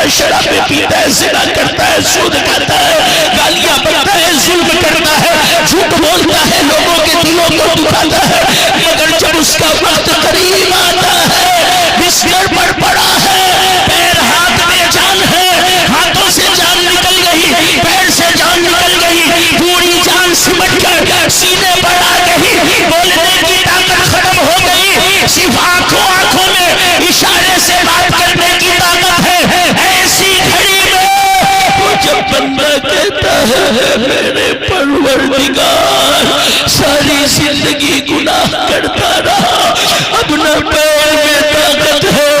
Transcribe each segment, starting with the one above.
शराब पीता है, जिना करता है, सूद खाता है, गालियां बकता है, जुल्म करता है, झूठ बोलता है, लोगों के दिलों को दुखाता है, मगर जब उसका वक्त करीब आता है, बिस्तर पर पड़ा है, पैर हाथ में जान है, हाथों से जान निकल गई, पैर से जान निकल गई, पूरी जान सिमट कर सीने पर आ गई, बोलने की ताकत खत्म हो गई, सिर्फ आंखों में इशारे से बात करने की ताकत है। ऐसी घड़ी में जब बंदा कहता है मेरे परवरदिगार सारी जिंदगी गुनाह करता रहा, अब न पैर में ताकत है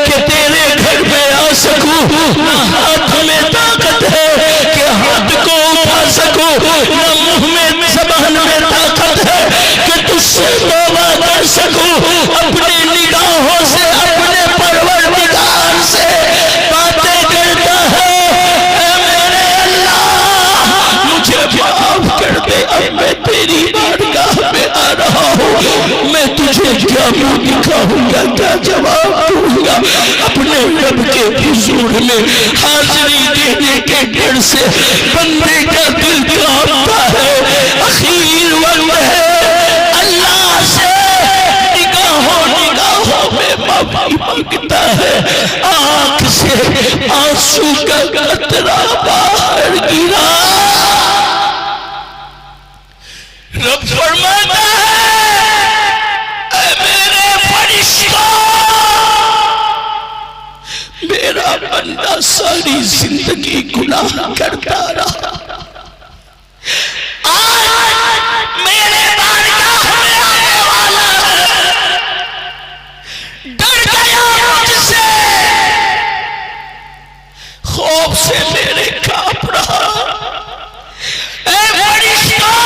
कि तेरे घर में आ सकूं, न हाथ में ताकत है कि हाथ को उठा सकूं, न मुंह में ज़बान में ताकत है कि तुझसे तौबा कर सकूं, अपनी निगाहों से अपने परवरदिगार से बातें करता है, मेरे अल्लाह मुझे माफ कर दे, अब मैं तेरी बारगाह में आ रहा हूँ, मैं तुझे क्या मुंह दिखाऊंगा, क्या जवाब दूंगा, अपने रब के हुजूर में हाजिरी देने के डर से बंदे का दिल कांपता है, आखिर वक्त है अल्लाह से निगाहों में माफी मांगता है, आंख से आंसू का कतरा बाहर गिरा, रब फरमाता है मेरे फरिश्तों, मेरा बंदा सारी जिंदगी गुनाह करता रहा, आज मेरे बारगाह में आने वाला है, डर गया मुझसे, खौफ से मेरे कांप रहा, ऐ फरिश्तों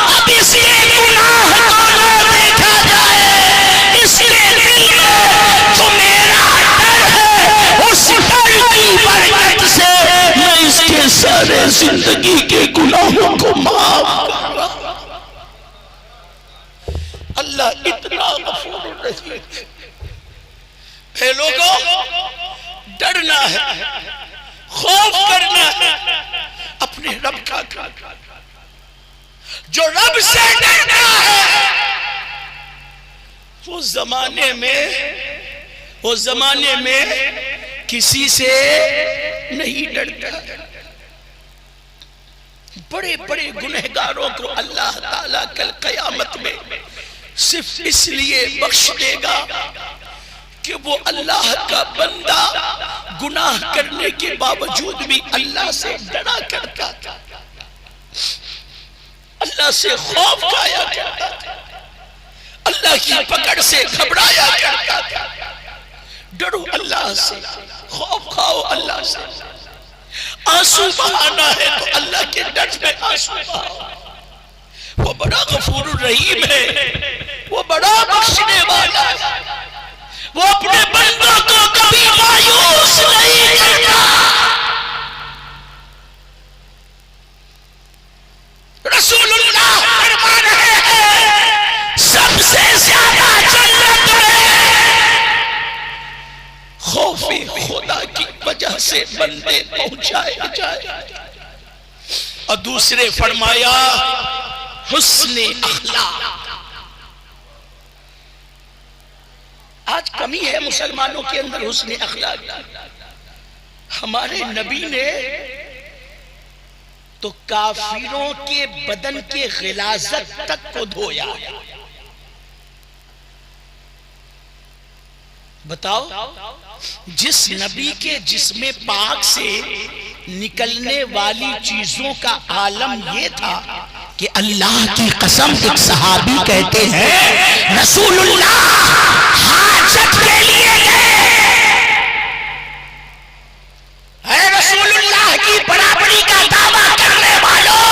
अब इसी गुनाह को न देखा जाए, इसके दिल में जो मेरा डर है उस डर की बरकत से मैं इसके सारे जिंदगी के गुनाहों को माफ कर रहा। अल्लाह इतना गफूर रहीम है। लोगों डरना है, खौफ करना है अपने रब का, जो रब से डरता है वो जमाने में किसी से नहीं डरता। बड़े बड़े गुनहगारों को अल्लाह ताला कल कयामत में सिर्फ इसलिए बख्श देगा कि वो अल्लाह का बंदा गुनाह करने के बावजूद भी अल्लाह से डरा करता था, अल्लाह से खौफ खाया करता था, अल्लाह की पकड़ से घबराया करता था। डरो अल्लाह से, खौफ खाओ अल्लाह से। आंसू बहाना है तो अल्लाह के डर में आंसू बहाओ। वो बड़ा गफूर रहीम है, वो बड़ा बख्शने वाला है, वो अपने बंदों को कभी मायूस नहीं करता। रसूलुल्लाह फरमा रहे हैं सबसे ज्यादा जन्नत में खौफे खुदा की वजह से बंदे पहुंचाए जाए। और दूसरे फरमाया हुस्ने अखलाक। आज कमी है मुसलमानों के अंदर हुस्ने अखलाक। हमारे नबी ने तो काफिरों के बदन के गिलाजत तक को धोया। बताओ, जिस नबी के जिस्म पाक से निकलने वाली चीजों का आलम ये था कि अल्लाह की कसम, एक सहाबी कहते हैं रसूलुल्लाह हाजत के लिए गए, रसूलुल्लाह की बराबरी का दावा करने वालों,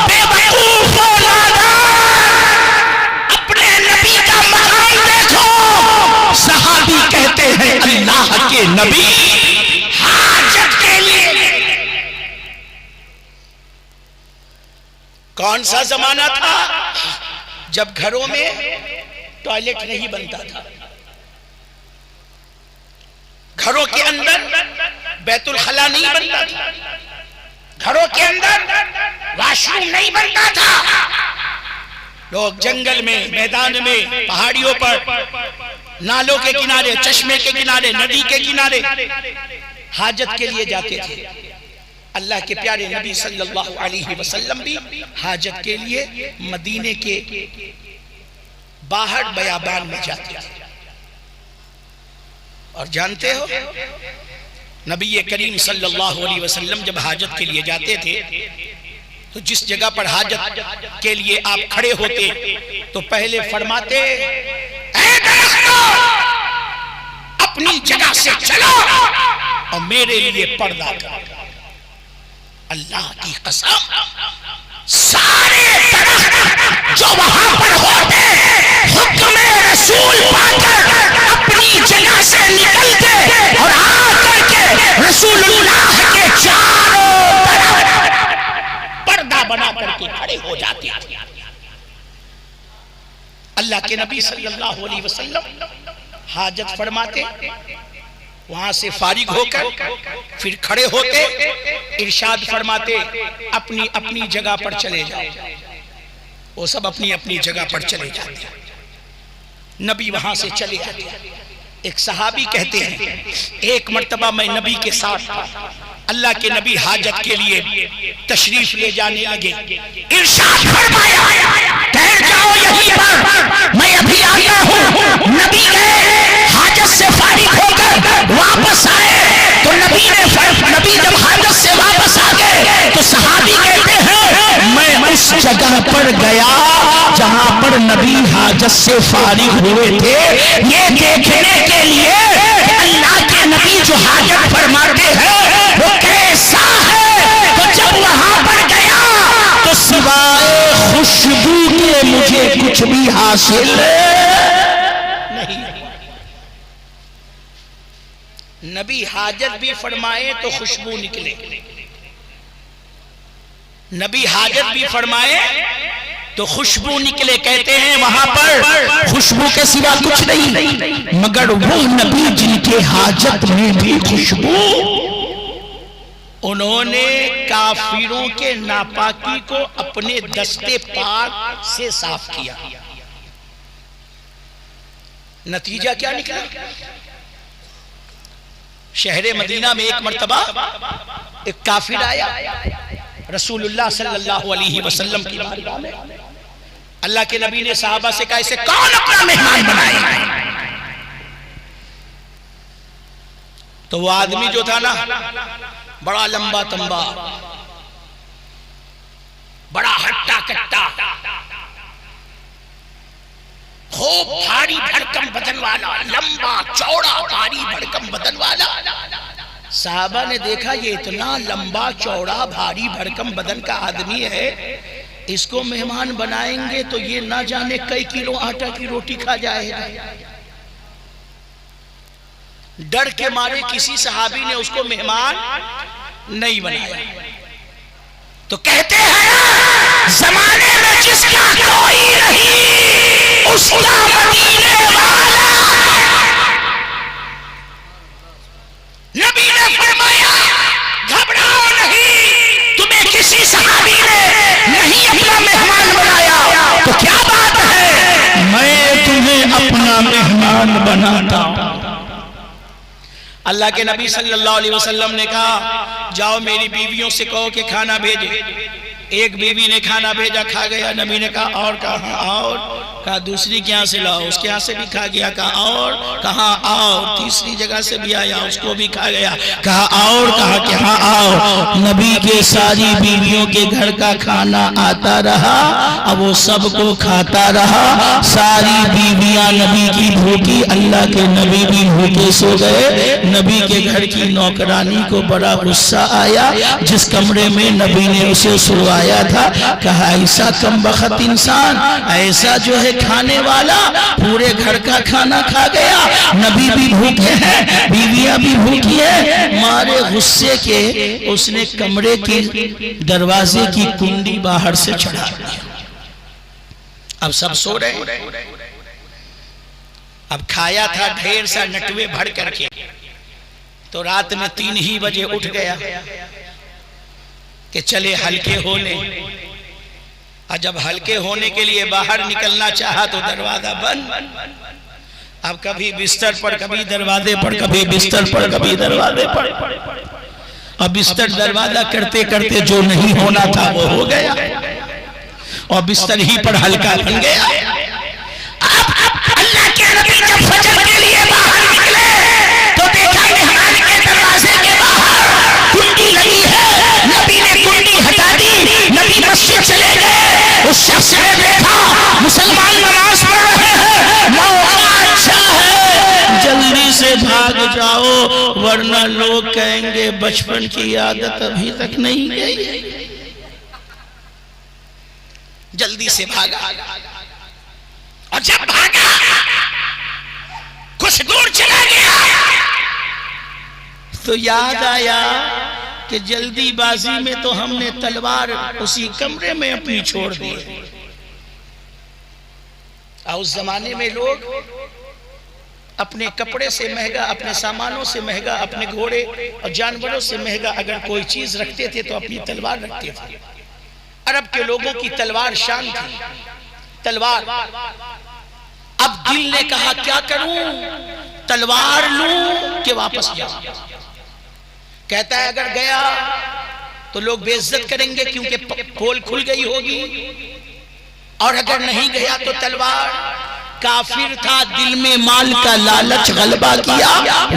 बेवकूफों, नादान, अपने नबी का मकाम देखो। सहाबी कहते हैं अल्लाह के नबी हाजत के लिए। कौन सा जमाना था जब घरों में टॉयलेट नहीं बनता था, घरों के अंदर बैतुल खला नहीं बनता था, घरों के अंदर वाशरूम नहीं बनता था। लोग जंगल में, मैदान में, पहाड़ियों पर, नालों के किनारे, चश्मे के किनारे, नदी के किनारे हाजत के लिए जाते थे। अल्लाह के प्यारे नबी सल्लल्लाहु अलैहि वसल्लम भी हाजत के लिए मदीने के बाहर बयाबान में जाते थे। और जानते हो, नबी करीम सल्लल्लाहु अलैहि वसल्लम जब हाजत के लिए जाते थे तो जिस जगह पर हाजत के लिए आप खड़े होते तो पहले फरमाते, ऐ दरख्तों, अपनी जगह से चलो और मेरे लिए पर्दा करो। अल्लाह की कसम, सारे दरख्त जो वहां पर होते हुक्म रसूल पाकर अपनी जगह से निकलते और आकर के रसूलुल्लाह के चारों तरफ पर्दा बना करके खड़े हो जाते थे। अल्लाह के नबी सल्लल्लाहु अलैहि वसल्लम हाजत फरमाते, वहां से फारिग होकर फिर खड़े होते, इरशाद फरमाते, अपनी अपनी जगह पर चले जाओ। वो सब अपनी अपनी जगह पर चले जाते, नबी वहां से चले जाते। एक सहाबी कहते हैं, एक मर्तबा मैं नबी के साथ था, अल्लाह के नबी हाजत के लिए तशरीफ ले जाने लगे। इरशाद फरमाया, ठहर जाओ यहीं पर, मैं अभी आता हूं। नबी गए, हाजत से फारिग होकर वापस आए तो नबी जब हाजत से वापस आ गए तो सहाबी कहते हैं, मैं उस जगह पर गया जहां पर नबी हाजत से फारिग हुए थे, ये देखने के लिए अल्लाह के नबी जो हाजत फरमाते हैं वो कैसा है। तो जब वहां पर गया तो सिवाय खुशबू के मुझे कुछ भी हासिल नहीं। नबी हाजत भी फरमाए तो खुशबू निकले, नबी हाजत भी फरमाए तो खुशबू निकले। कहते हैं वहां पर खुशबू के सिवा कुछ नहीं, मगर वो नबी जिनके हाजत में भी खुशबू, उन्होंने काफिरों के नापाकी को अपने दस्ते पाक से साफ किया। नतीजा क्या निकला? शहरे मदीना में एक मर्तबा एक काफिर आया रसूलुल्लाह सल्लल्लाहु अलैहि वसल्लम की बारगाह में। अल्लाह के नबी ने साहबा से कहा, इसे कौन अपना मेहमान बनाए? तो वो आदमी जो था ना, बड़ा लंबा तंबा, बड़ा हट्टा कट्टा, खूब भारी भड़कम बदन वाला, लंबा चौड़ा भारी भड़कम बदन वाला। साहबा ने देखा ये इतना लंबा चौड़ा भारी भड़कम बदन का आदमी है, इसको मेहमान बनाएंगे तो ये ना जाने कई किलो आटा की रोटी खा जाएगा। डर के मारे किसी सहाबी ने उसको मेहमान नहीं बनाया। तो कहते हैं जमाने में जिसका कोई नहीं उसका मदीने वाला। नबी ने फरमाया, घबराओ नहीं, तुम्हें किसी सहाबी ने नहीं अपना मेहमान बनाया तो क्या बात है, मैं तुम्हें अपना मेहमान बनाता हूं। अल्लाह के नबी सल्लल्लाहु अलैहि वसल्लम ने कहा, जाओ मेरी बीवियों से कहो कि खाना भेजे। एक बीवी ने खाना भेजा, खा गया। नबी ने कहा और कहा, और कहा दूसरी के यहाँ से लाओ, उसके यहाँ से भी खा गया। कहा और, कहा और, तीसरी जगह से भी आया, उसको भी खा गया। कहा और, कहा कि हाँ आओ। नबी के सारी बीवियों के घर का खाना आता रहा, अब वो सबको खाता रहा। सारी बीवियां नबी की भूखी, अल्लाह के नबी भी भूखे सो गए। नबी के घर की नौकरानी को बड़ा गुस्सा आया, जिस कमरे में नबी ने उसे सुलवाया था। कहा ऐसा कमबख्त इंसान, ऐसा जो है खाने वाला, पूरे घर का खाना खा गया। नबी भी भूखे हैं, बीवियां भी भूखी है। मारे गुस्से के उसने कमरे की दरवाजे की कुंडी बाहर से चढ़ा दी। अब सब सो रहे। अब खाया था ढेर सा नटवे भर करके, तो रात में 3 ही बजे उठ गया कि चले हल्के होने। और जब हल्के होने के लिए बाहर निकलना चाहा तो दरवाजा बंद। अब कभी बिस्तर पर, कभी दरवाजे पर, कभी बिस्तर पर, कभी दरवाजे पर। अब बिस्तर दरवाजा करते करते जो नहीं होना था वो हो गया और बिस्तर ही पर हल्का बन गया। अब अल्लाह के नबी जब फजर के लिए बाहर निकले तो देखा मेहमान के दरवाजे के बाहर कुंडी लगी है। नबी ने कुंडी हटा दी, नबी मस्जिद चले गए। उस शख्स ने देखा मुसलमान नमाज पढ़ रहे हैं, मौका अच्छा है, जल्दी से भाग जाओ वरना लोग कहेंगे बचपन की आदत अभी तक नहीं गई। जल्दी से भागा और जब भागा कुछ दूर चला गया तो याद आया कि जल्दीबाजी में तो हमने तलवार उसी कमरे में अपनी छोड़ दी। और उस जमाने में लोग अपने कपड़े से महंगा, अपने सामानों से महंगा, अपने घोड़े और जानवरों से महंगा अगर कोई चीज रखते थे तो अपनी तलवार रखते थे। अरब के लोगों की तलवार शान थी, तलवार। अब दिल ने कहा क्या करूं, तलवार लूं कि वापस जाऊं। कहता है अगर गया तो लोग बेइज्जत करेंगे क्योंकि पोल खुल गई होगी, और अगर नहीं गया तो तलवार। काफिर था, दिल में माल का लालच गलबा किया,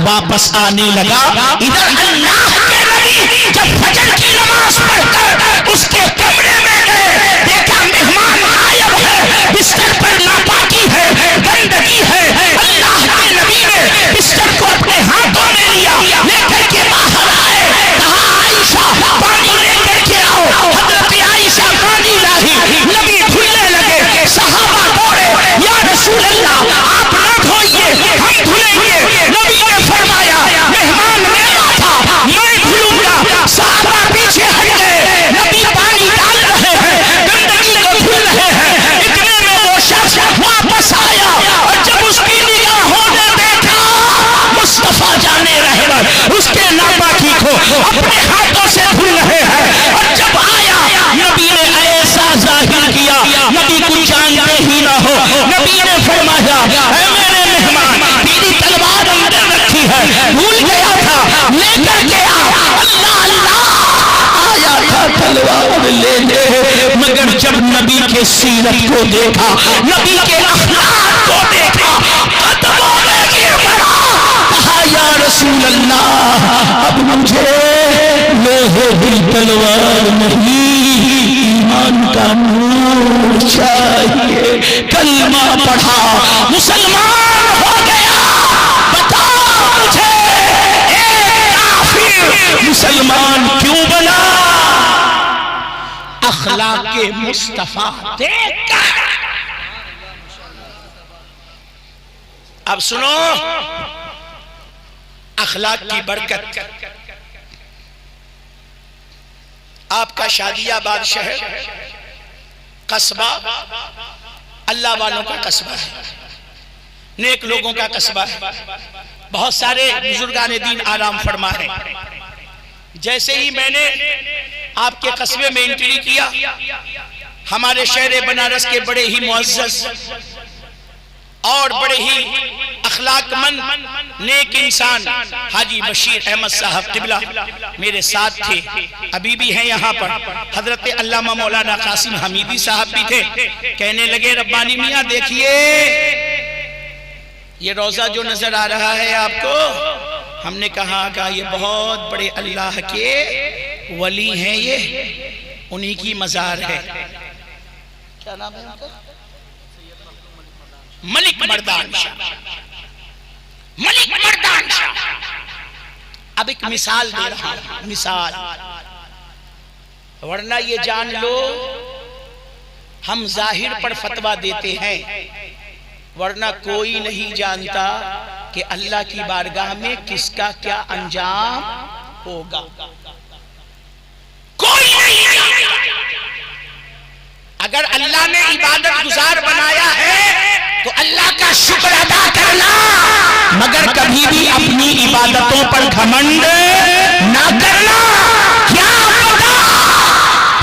वापस आने लगा। इधर अल्लाह के नबी जब फजर की नमाज पढ़कर उसके कमरे में गए, देखा मेहमान गायब है, बिस्तर पर नापाकी है, गंदगी है। अल्लाह के नबी ने बिस्तर को अपने हाथों में लिया, लेकर के बाहर आए, कहा आयशा पानी लेकर के आओ। हजरत आयशा पानी लाई, नबी धुलने लगे, सहाबा दौड़े, या रसूल अल्लाह आप ना धोइए हम धुलेंगे। नबी ने फरमाया मेहमान मेरा था, मैं धुलूंगा। सहाबा पीछे हट गए, नबी पानी डाल रहे हैं, गंदगी को धुल रहे हैं। इतने में वो शख्स वापस आया और जब उसकी निगाहों ने देखा मुस्तफा जाने रहमत उसके नापाकी को अपने हाथों से धुल रहे हैं, और जब आया नबी ने ऐसा जाहिर किया नबी कुछ जानते ही ना हो। नबी ने फरमाया ऐ मेरे मेहमान तेरी तलवार अंदर रखी है, भूल गया था लेकर गया। अल्लाह अल्लाह आया था तलवार लेने, मगर जब नबी के सीरत को देखा, नबी के अखलाक को देखा, कदमों में गिर पड़ा, कहा या रसूल अल्लाह अब मुझे लोहे की तलवार नहीं, ईमान का नूर चाहिए। कलमा पढ़ा, मुसलमान हो गया। बताओ मुझे एक काफिर मुसलमान क्यों बना? अखलाके मुस्तफा देखकर। अब सुनो अखलाक की बरकत। आपका शादियाबाद शहर कस्बा अल्लाह वालों का कस्बा है, नेक लोगों का कस्बा है। बहुत सारे बुजुर्गान दीन आराम फरमा है। जैसे ही मैंने आपके कस्बे में एंट्री किया, हमारे शहर बनारस के बड़े ही मुअज़्ज़ज़ और बड़े ही अखलाकमंद नेक इंसान हाजी बशीर अहमद साहब क़िबला मेरे साथ थे, अभी भी हैं यहाँ पर। हजरत अल्लामा मौलाना कासिम हमीदी साहब भी थे। कहने लगे रब्बानी मियाँ देखिए ये रोजा जो नजर आ रहा है आपको, हमने कहा ये बहुत बड़े अल्लाह के वली हैं, ये उन्हीं की मजार है। क्या नाम है उनका? मलिक मर्दान शाह। मलिक मर्दान शाह। अब एक मिसाल दे रहा हूं, मिसाल, वरना ये जान लो हम जाहिर पर फतवा देते हैं, वरना कोई नहीं जानता कि अल्लाह की बारगाह में किसका क्या अंजाम होगा। कोई नहीं जानता। अगर अल्लाह ने इबादत गुजार बनाया है तो अल्लाह का शुक्र अदा करना, मगर कभी भी अपनी इबादतों पर घमंड ना करना। क्या पता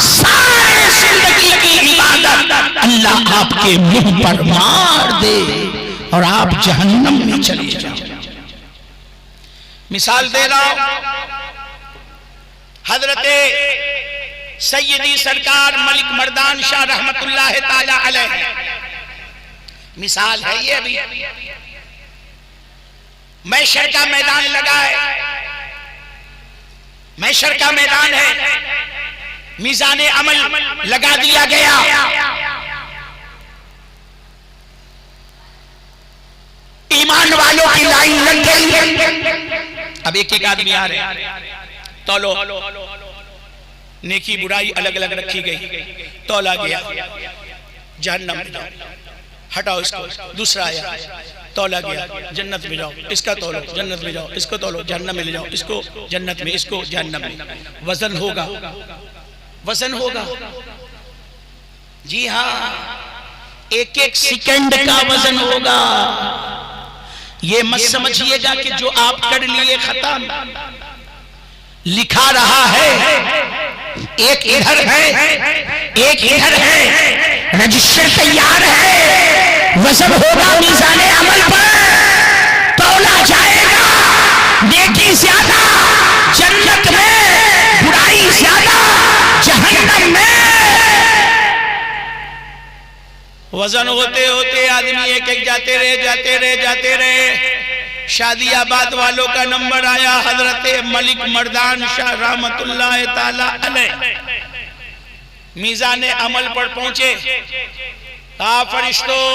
सारे जिंदगी की इबादत अल्लाह आपके मुंह पर मार दे और आप जहन्नम में चले जाओ। मिसाल दे रहा हूं, हजरते सैयदी सरकार मलिक मर्दान शाह रहमतुल्लाह ताला अलैह, मिसाल है ये भी। मैशर का मैदान लगा है, मैशर का मैदान है, मीज़ाने अमल लगा दिया गया। ईमान वालों की लाइन लग गई। अब एक एक आदमी आ रहे हैं, तौलो, नेकी बुराई अलग अलग रखी गई, तौला गया, जहन्नम में जाओ, हटाओ इसको। दूसरा आया, तौला गया, जन्नत में जाओ, इसका तौलो, जन्नत में जाओ, इसको तौलो, जहन्नम में ले जाओ, इसको जन्नत में, इसको जहन्नम में। वजन होगा, वजन होगा। जी हाँ, एक एक सेकंड का वजन होगा। ये मत समझिएगा कि जो आप कर लिए खत्म, लिखा रहा है। एक इधर है, एक इधर है, रजिस्टर तैयार है, वजन होगा मीज़ाने अमल पर, तौला जाएगा। नेकी ज्यादा जन्नत में, बुराई ज्यादा जहन्नम में। वजन होते होते आदमी एक एक जाते रहे, जाते रहे, जाते रहे। शादियाबाद वालों का नंबर आया, हजरत मलिक मर्दान शाह रहमतुल्लाह ताला अलैह मीज़ाने अमल पर पहुंचे। कहा, फरिश्तों,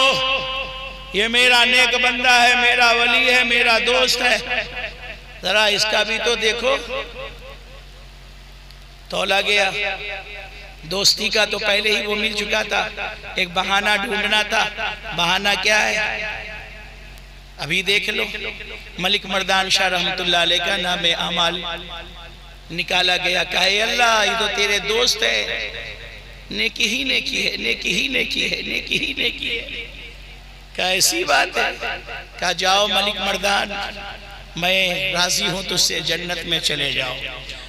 ये मेरा नेक बंदा है, मेरा वली है, मेरा दोस्त है, जरा इसका भी तो देखो। तौला गया, दोस्ती का तो पहले ही वो मिल चुका था, एक बहाना ढूंढना था। बहाना क्या है? अभी देख लो, मलिक मर्दान शाह रहमतुल्लाह अलैह का नाम अमाल निकाला गया। कहे, अल्लाह, ये तो तेरे दोस्त है, नेकी ही नेकी है, नेकी ही नेकी है, नेकी ही नेकी है। क्या ऐसी बात है? कहा, जाओ मलिक मर्दान, मैं राजी हूं तुझसे, जन्नत में चले जाओ।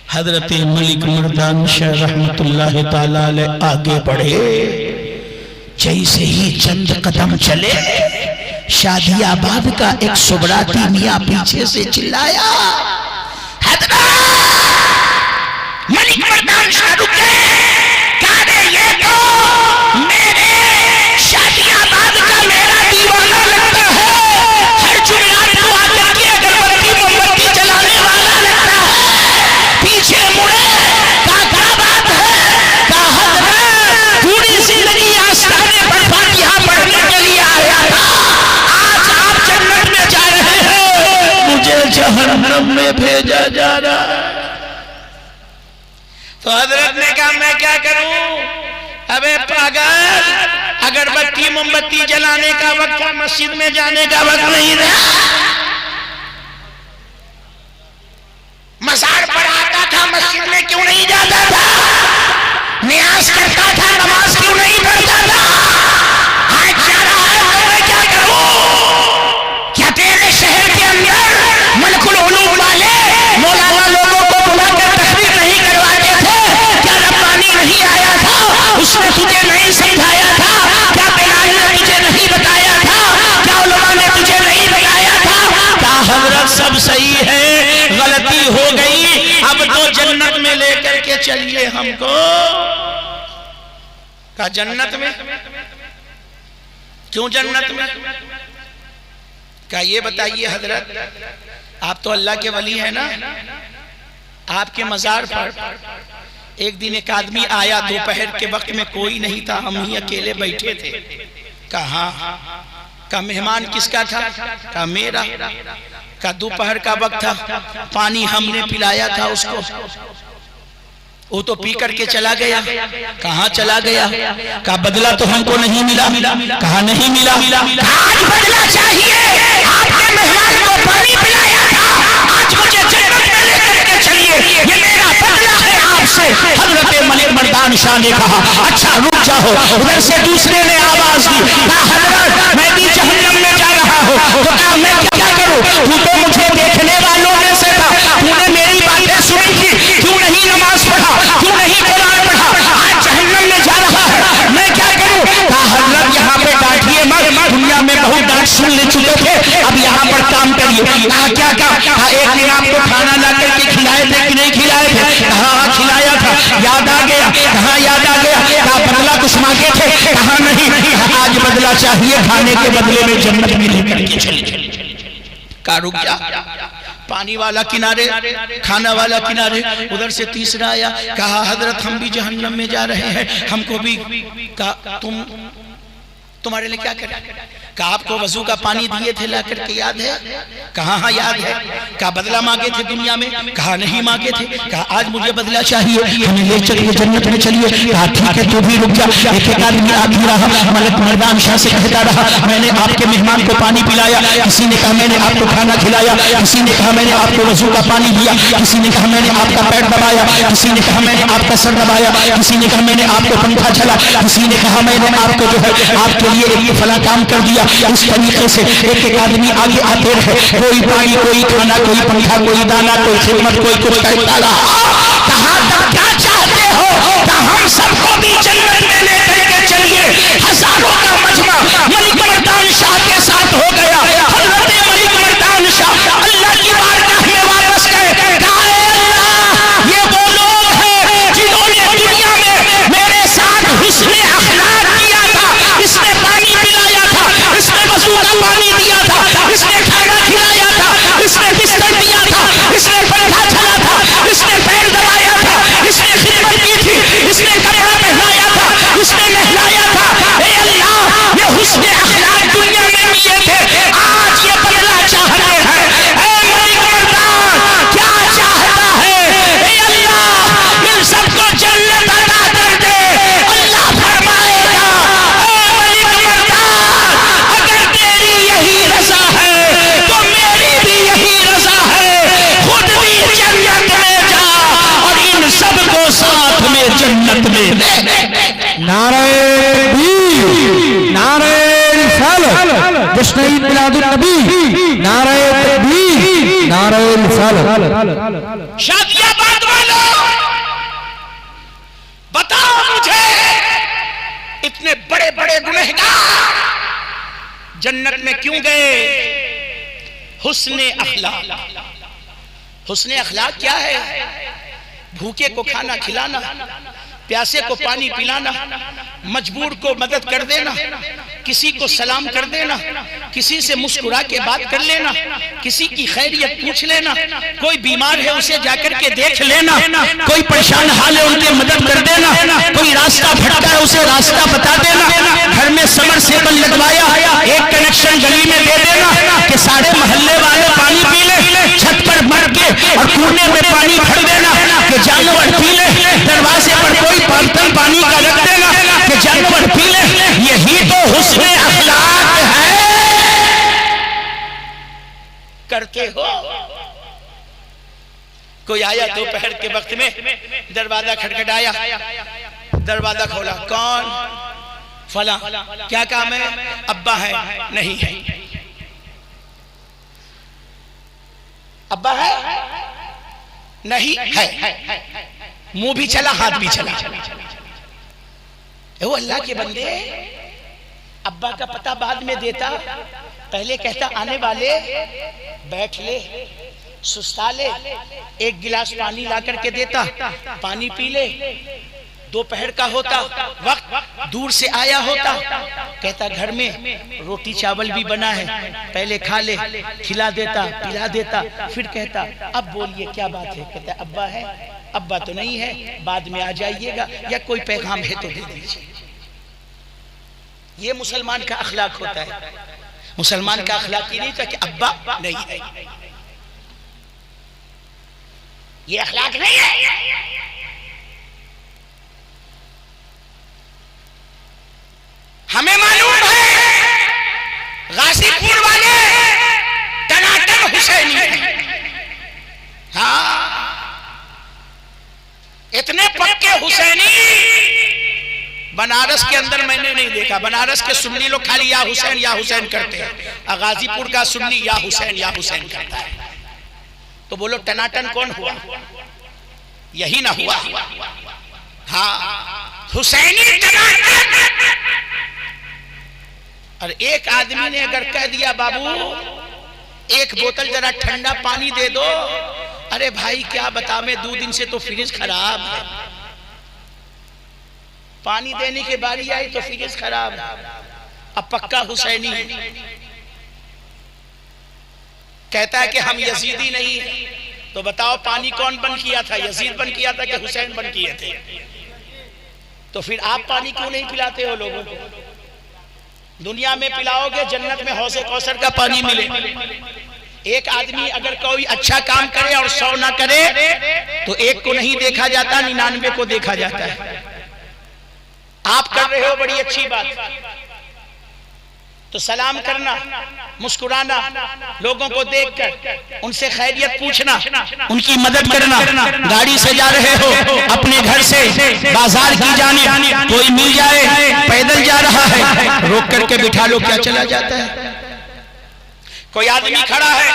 हजरत मलिक मर्दान शाह रहमतुल्लाह ताला अलैह आगे बढ़े। जैसे ही चंद कदम चले, शादियाबाद का एक सुबराती मियां पीछे से चिल्लाया, मलिक मर्दान शाह रुके। कहा, ये तो मेरे शादियाबाद का मेरा दीवाना लगता है, हर जुमेरात को आकर के अगरबत्ती मोमबत्ती जलाने वाला लगता है। पीछे मुड़े, कहा, क्या बात है? कहा, हजरत, पूरी जिंदगी आस्ताने पर फातिहा पढ़ने के लिए आया था, आज आप जन्नत में जा रहे हैं, मुझे जहन्नम में भेजा जा रहा है। तो हजरत ने कहा, मैं क्या करूं? अबे पागल, अगरबत्ती मोमबत्ती जलाने का वक्त, मस्जिद में जाने का वक्त नहीं रहा। मज़ार पर आता था, मस्जिद में क्यों नहीं जाता था? नियाज करता था, नमाज क्यों नहीं पढ़ता था? आज जा रहा है, तो मैं क्या करूं? क्या तेरे शहर के अंदर मलकुल उलूम वाले मौलाना लोगों को बुलाकर तकरीर नहीं करवाते थे? क्या रब्बानी नहीं आया था, उसने तुझे नहीं समझाया था? क्या बिलाल ने तुझे नहीं बताया था? क्या उलमा ने तुझे नहीं बताया था? क्या हजरत, सब सही है, गलती हो गई, अब तो जन्नत में लेकर के चलिए हमको। क्या जन्नत में? क्यों जन्नत में? क्या ये बताइए हजरत, आप तो अल्लाह के वली हैं ना, आपके मज़ार पर एक दिन एक आदमी आया, दोपहर के वक्त में कोई नहीं था, हम ही अकेले बैठे थे। कहा, का मेहमान किसका था? का मेरा। का दोपहर का वक्त था, पानी हमने पिलाया था उसको, वो तो पी करके चला गया। कहाँ चला गया? का बदला तो हमको नहीं मिला। कहा, नहीं मिला। आज बदला चाहिए, आपके मेहमान को पानी पिलाया था, आज मुझे जन्नत में लेकर के चलिए, ये मेरा बदला है आपसे। हजरत मलिक मर्दान परवरदार शाह ने कहा अच्छा रुक जाओ। उधर से दूसरे ने आवाज दी, कहा हजरत मैं भी जहन्नम में जा रहा हूँ। तो कहा मैं क्या करूँ, तू तो मुझे देखने वालों में से था, तूने मेरी बातें सुनी थी, क्यों नहीं नमाज पढ़ा, क्यों नहीं कुरान पढ़ा, आज जहन्नम में जा रहा है, मैं क्या करूँ। कहा हजरत यहाँ पे डांटिए मत, दुनिया में बहुत डांट सुन ले चुके थे, अब यहाँ पर काम करिए। कहा क्या कहा, एक दिन आपको खाना ला करके खिलाए थे कि नहीं खिलाए थे। कहा हाँ खिलाया था, याद आ गया। कहा याद आ गया। कहा बदला कुछ मांगे थे। कहा नहीं। कहा आज बदला चाहिए, खाने के बदले में जन्नत में लेकर के चले। कहा रुक जा, पानी वाला किनारे, खाना वाला किनारे। उधर से तीसरा आया, कहा हजरत हम भी जहन्नम में जा रहे हैं, हमको भी। कहा तुम्हारे लिए क्या करें। कहा आपको वजू का पानी दिए थे ला करके, याद है। कहा हाँ याद है। कहा बदला मांगे थे दुनिया में। कहा नहीं मांगे थे। कहा आज मुझे बदला चाहिए, हमें ले चलिए जन्नत में चलिए। कहा ठीक है तू भी रुक जा। एक एक आदमी आगे रहा, मलिक मर्दान शाह से कहता रहा मैंने आपके मेहमान को पानी पिलाया, किसी ने कहा मैंने आपको खाना खिलाया, किसी ने कहा मैंने आपको वजू का पानी दिया, किसी ने कहा मैंने आपका पैर दबाया, किसी ने कहा मैंने आपका सर दबाया, किसी ने कहा मैंने आपको पंखा चला, किसी ने कहा मैंने आपको जो है आपके लिए एक फला काम कर दिया। इस तरीके से एक एक आदमी आगे आते रहे, कोई पानी, कोई खाना, कोई पंखा, कोई दाना, कोई खिदमत, कोई कुछ करता रहा। कहा तब क्या चाहते हो, कहा हम सबको भी जन्नत में लेकर के चलिए। हजारों का मजमा मलिक मर्दान शाह के साथ हो गया। हजरत मलिक मर्दान शाह अल्लाह की बारगाह में वापस गए। कहा अल्लाह ये वो लोग हैं जिन्होंने दुनिया में मेरे साथ हुस्न अखलाक किया था, इसने पानी पिलाया था, इसने वजू का पानी दिया था, इसने खाना खिलाया था, इसने बिस्तर दिया था, इसने पंखा चला था, इसने पैर दबाया था, इसने खिदमत की थी, इसने कपड़ा पहनाया था, इसने नहलाया था। हे अल्लाह ये हुस्न अखलाक दुनिया में दिए थे, आज ये बदला चाहते हैं। हे मलिक मर्दान क्या चाहता है। हे अल्लाह इन सबको जन्नत अता कर दे। अल्लाह फरमाएगा अगर तेरी यही रजा है तो मेरी भी यही रजा है, खुद भी जन्नत में जा और इन सबको साथ में जन्नत में ले। नारे तकबीर, नारे रिसालत, जश्न ईद मिलादुन नबी, नारे तकबीर, नारे रिसालत। शादियाबाद वालों बताओ मुझे, इतने बड़े बड़े गुनहगार जन्नत में क्यों गए। हुस्ने अखलाक। हुस्ने अखलाक क्या है। भूखे को खाना खिलाना, प्यासे को पानी पिलाना, मजबूर को मदद कर देना, किसी को सलाम कर देना, किसी से मुस्कुरा के बात कर लेना, किसी की खैरियत पूछ लेना, कोई बीमार है उसे जाकर के देख लेना, कोई परेशान हाल है उनकी मदद कर देना, कोई रास्ता भटका है उसे रास्ता बता देना, घर में समरसेबल लगवाया एक कनेक्शन गली में दे देना कि सारे मोहल्ले वाले पानी पी ले, छत पर मर के और कूड़े में पानी भर देना कि जानवर पी ले, दरवाजे पर कोई बर्तन पानी का रख देना कि जानवर पी ले। यही तो हुस्ने अखलाक है। करते हो। कोई आया दोपहर के वक्त में, दरवाजा खटखटाया, दरवाजा खोला, कौन। फला। क्या काम है। अब्बा है। नहीं है। अब्बा है। नहीं है। मुंह भी चला हाथ भी चला। वो अल्लाह के बंदे, अब्बा का पता बाद में देता, पहले कहता आने वाले बैठ ले, सुस्ता ले, एक गिलास पानी ला करके देता, पानी पी ले। दोपहर का होता वक्त, दूर से आया होता, कहता घर में रोटी चावल भी बना है, पहले खा ले, खिला देता, पिला देता, फिर कहता अब बोलिए क्या बात है। कहता अब्बा है। अब्बा तो नहीं है, बाद में आ जाइएगा, या कोई पैगाम है तो दे दीजिए। ये मुसलमान का अखलाक होता है। मुसलमान का अखलाक ये नहीं था कि अब्बा नहीं है, ये अखलाक नहीं है। हमें मालूम है गाजीपुर वाले टनाटन हुसैनी हैं। हाँ, इतने पक्के हुसैनी बनारस के अंदर मैंने नहीं देखा। बनारस के सुन्नी लोग खाली या हुसैन करते हैं, गाजीपुर का सुन्नी या हुसैन करता है। तो बोलो टनाटन कौन हुआ? यही ना हुआ? हाँ, हुसैनी टनाटन। और एक आदमी ने अगर कह दिया बाबू एक बोतल जरा ठंडा पानी दे दो, अरे भाई क्या बता मैं 2 दिन से तो फ्रिज खराब है। पानी देने की बारी आई तो फ्रिज खराब। अब पक्का हुसैनी कहता है कि हम यजीदी नहीं है। तो बताओ पानी कौन बंद किया था? यजीद बंद किया था कि हुसैन बंद किए थे? तो फिर आप पानी क्यों नहीं पिलाते हो लोगों को? दुनिया में पिलाओगे, जन्नत में हौसे कौसर का पानी मिले। एक आदमी अगर कोई अच्छा काम करे और 100 ना करे तो एक को नहीं देखा जाता, 99 को देखा जाता है। आप कर रहे हो बड़ी अच्छी बात, तो सलाम करना, मुस्कुराना, लोगों को देखकर उनसे खैरियत पूछना, उनकी मदद करना। गाड़ी से जा रहे हो अपने घर से बाजार की जाने, कोई मिल जाए पैदल जा रहा है, रोक करके बिठा लो, क्या चला जाता है? कोई आदमी खड़ा है,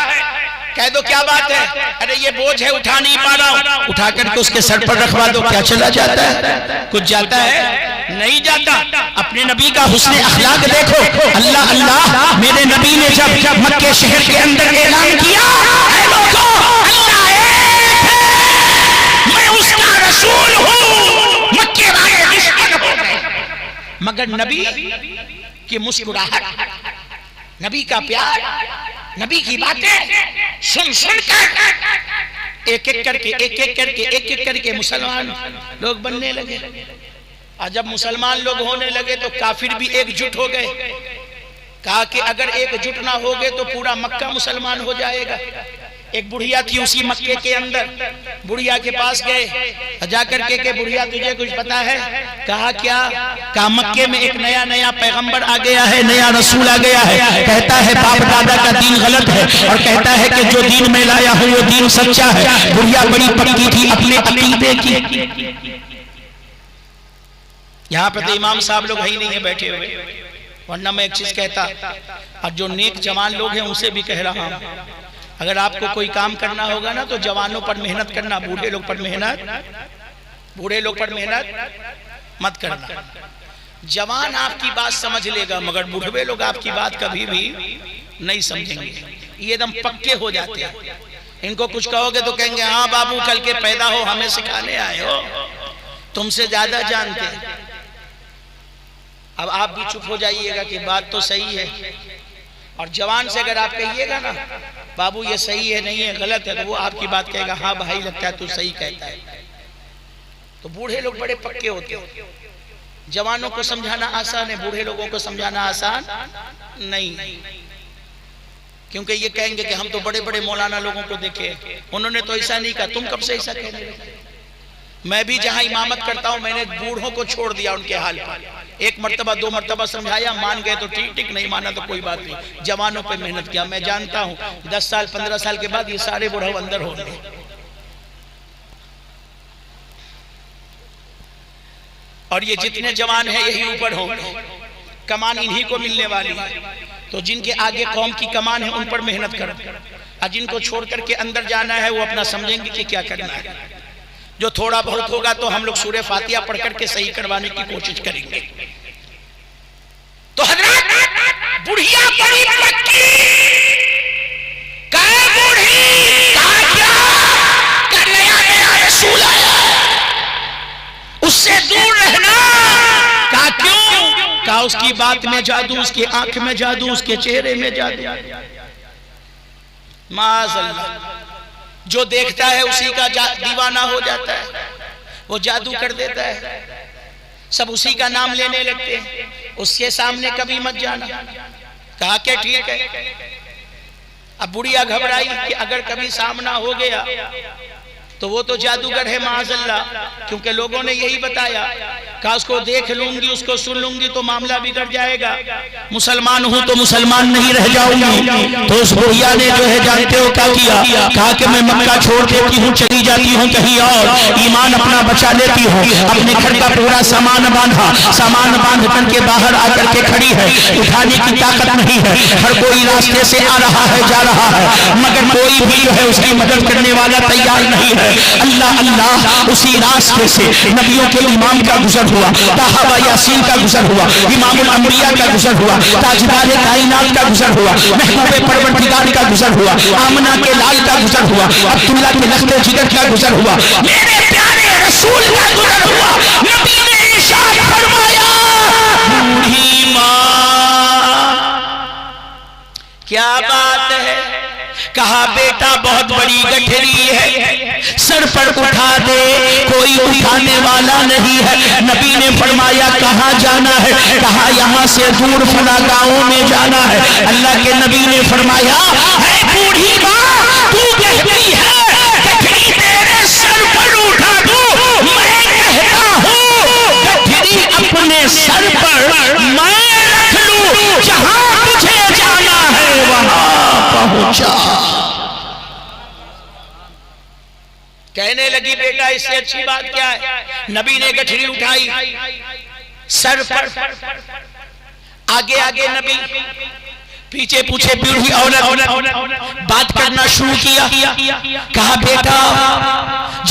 कह दो क्या बात है? अरे ये बोझ है उठा नहीं पा रहा हूं, उठा करके उसके सर पर रखवा दो, क्या चला जाता है? कुछ जाता है? नहीं जाता। अपने नबी का हुस्न अखलाक देखो। अल्लाह अल्लाह मेरे नबी ने जब मक्के शहर के अंदर ऐलान किया, ऐ लोगों, अल्लाह एक है, मैं उसका रसूल हूं, मक्के वाले निश्चित हो गए। मगर नबी की मुस्कुराहट, नबी का प्यार, नबी की बातें सुन कर एक एक करके मुसलमान लोग बनने लगे। और जब मुसलमान लोग होने लगे तो काफिर भी एकजुट हो गए। कहा कि अगर एकजुट ना हो गए तो पूरा मक्का मुसलमान हो जाएगा। एक बुढ़िया थी उसी मक्के के अंदर, बुढ़िया के पास गए, जाकर के बुढ़िया तुझे कुछ पता है? कहा क्या? कहा मक्के में एक नया पैगंबर आ गया है, नया रसूल आ गया है, कहता है बाप दादा का दीन गलत है और कहता है कि जो दीन मैं लाया हूं वो दीन सच्चा है। बुढ़िया बड़ी पक्की थी अपने अकीदे की। यहाँ पे तो इमाम साहब लोग ही नहीं है बैठे हुए, वरना मैं एक चीज कहता, और जो नेक जवान लोग हैं उनसे भी कह रहा हूं, अगर आपको कोई काम करना होगा ना तो जवानों पर मेहनत करना, बूढ़े लोग पर मेहनत मत करना। जवान आपकी बात समझ लेगा मगर बूढ़े लोग आपकी बात कभी भी नहीं समझेंगे। ये एकदम पक्के हो जाते हैं। इनको कुछ कहोगे तो कहेंगे हाँ बाबू कल के पैदा हो, हमें सिखाने आए हो, तुमसे ज्यादा जानते हैं। अब आप भी चुप हो जाइएगा कि बात तो सही है। और जवान से अगर आप कहिएगा ना बाबू ये सही है नहीं है गलत है, तो वो आपकी बात कहेगा हाँ भाई लगता है तू सही कहता है। तो बूढ़े लोग बड़े पक्के होते हैं। जवानों को समझाना आसान है, बूढ़े लोगों को समझाना आसान नहीं, क्योंकि ये कहेंगे कि हम तो बड़े बड़े मौलाना लोगों को देखे, उन्होंने तो ऐसा नहीं कहा, तुम कब से ऐसा कहने लगे? मैं भी जहां इमामत करता हूं मैंने बूढ़ों को छोड़ दिया उनके हाल पर। एक मर्तबा 2 मर्तबा समझाया, मान गए तो ठीक, नहीं माना तो कोई बात नहीं। जवानों पे मेहनत किया। मैं जानता हूं 10 साल 15 साल के बाद ये सारे बूढ़े अंदर होंगे। और ये जितने जवान हैं यही ऊपर होंगे, कमान इन्हीं को मिलने वाली है। तो जिनके आगे कौम की कमान है उन पर मेहनत करो, और जिनको छोड़ करके अंदर जाना है वो अपना समझेंगे कि क्या करना है। जो थोड़ा बहुत होगा तो हम लोग सूरह फातिहा पढ़ करके सही करवाने की कोशिश करेंगे। तो हजरत बुढ़िया बड़ी पक्की, कहे बूढ़ी कहा क्या नया रसूल आया, उससे दूर रहना। कहा क्यों? कहा उसकी बात में जादू, उसकी आंख में जादू, उसके चेहरे में जादू। माज़अल्लाह, जो देखता है उसी का दीवाना हो जाता है, वो जादू कर देता है। सब उसी का नाम लेने लगते हैं, उसके सामने कभी मत जाना। कहा क्या ठीक है। अब बुढ़िया घबराई कि अगर कभी सामना हो गया तो वो तो जादूगर है माज़अल्लाह, क्योंकि लोगों ने यही बताया कहा उसको देख लूंगी, उसको सुन लूंगी तो मामला बिगड़ जाएगा, मुसलमान हूं तो मुसलमान नहीं रह जाऊंगी। तो उस बुढ़िया ने जो है जानते हो क्या किया, कहा कि मैं मक्का छोड़ देती हूँ, चली जाती हूँ कहीं और, ईमान अपना बचा लेती हूँ। अपने घर का पूरा सामान बांधा, सामान बांध करके बाहर आकर के खड़ी है, उठाने की ताकत नहीं है। हर कोई रास्ते से आ रहा है, जा रहा है, मगर कोई भी जो है उसकी मदद करने वाला तैयार नहीं है। अल्लाह अल्लाह, उसी रास्ते से नबियों के इमाम का गुजर हुआ, ताहा यासीन का गुजर हुआ, इमामुल अंबिया का गुजर हुआ, ताजदार कायनात का गुजर हुआ, महबूब परवरदिगार का गुजर हुआ, आमना के लाल का गुजर हुआ, अब्दुल्ला के लख्ते जिगर का गुजर हुआ, मेरे प्यारे रसूल का गुजर हुआ। नबी ने इरशाद फरमाया, बूढ़ी माँ क्या बात है? कहा बेटा बहुत बड़ी गठरी है, सर पर उठा दे, कोई उठाने वाला नहीं है। नबी ने फरमाया कहाँ जाना है? कहा यहाँ से दूर फला गाँव में जाना है। अल्लाह के नबी ने फरमाया, है बूढ़ी माँ तू कहती है गठरी तेरे सर पर उठा दूं, मैं कहता हूँ गठरी अपने सर पर मैं रख लूं, जहाँ तुझे जाना है वहाँ पहुंचा। कहने लगी बेटा इससे अच्छी बात क्या है? नबी ने गठरी उठाई सर पर, आगे आगे नबी, पीछे पूछे बूढ़ी औरत बात करना शुरू किया। कहा बेटा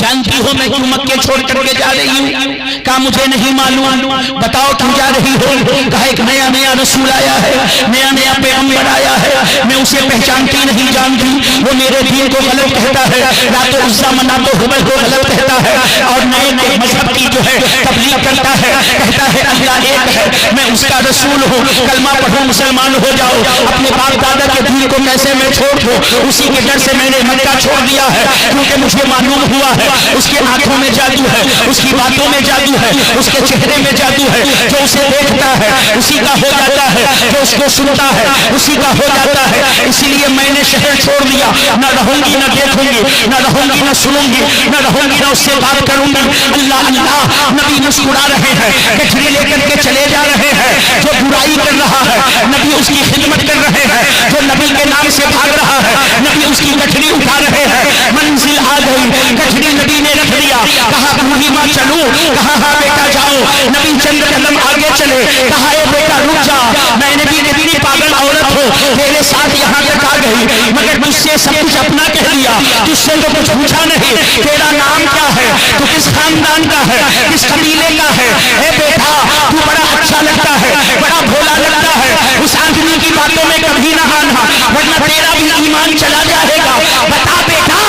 जानती हो मैं क्यों मक्के छोड़ करके जा रही हूँ? कहा मुझे नहीं मालूम, बताओ क्यों जा रही हो? कहा एक नया नया रसूल आया है, नया नया पैगंबर आया है, मैं उसे पहचानती नहीं जानती, वो मेरे दीन को गलत कहता है, रातो उस्सा मनातो हुबल को गलत कहता है, और नए नए मजहब की जो है तबलीग करता है, कहता है अल्लाह एक है, मैं उसका रसूल हूँ, कलमा पढ़ो मुसलमान हो जाओ। अपने बाप दादा के दीन को कैसे मैं छोड़ दूं? उसी के डर से मैंने मक्का छोड़ दिया है, क्योंकि मुझे मालूम हुआ है उसके आंखों में जादू है, उसकी बातों में जादू है, उसके चेहरे में जादू है। जो उसे देखता है उसी का हो जाता है, जो उसको सुनता है उसी का हो जाता है। इसीलिए मैंने शहर छोड़ दिया, न रहूंगी न देखूंगी, न रहूंगी न सुनूंगी, न रहूंगी न उससे बात करूंगी। अल्लाह अल्लाह, नबी मुस्कुरा रहे हैं, गठरी लेकर के चले जा रहे हैं। जो बुराई कर रहा है नबी उसकी खिदमत कर रहे हैं, जो नबी के नाम से भाग रहा है नबी उसकी गठरी उठा रहे हैं। मंजिल आ गई, गठरी नबी ने रख दिया। कहा बूढ़ी माँ चलूं? कहा हाँ बेटा जाओ। नबी चंद कदम आगे चले, कहा ए बेटा रुक जा, मैंने भी नबी ने पागल औरत हो तेरे साथ यहाँ तक आ गई, मगर मुझसे सब कुछ अपना कह दिया, तुझसे तो कुछ पूछा नहीं, तेरा नाम क्या है, तू किस खानदान का है, किस कबीले का है? ए बेटा तू बड़ा अच्छा लगता है, बड़ा भोला लगता है, उस आदमी की बातों में कभी ना आना, वरना तेरा भी ईमान चला जाएगा। बता बेटा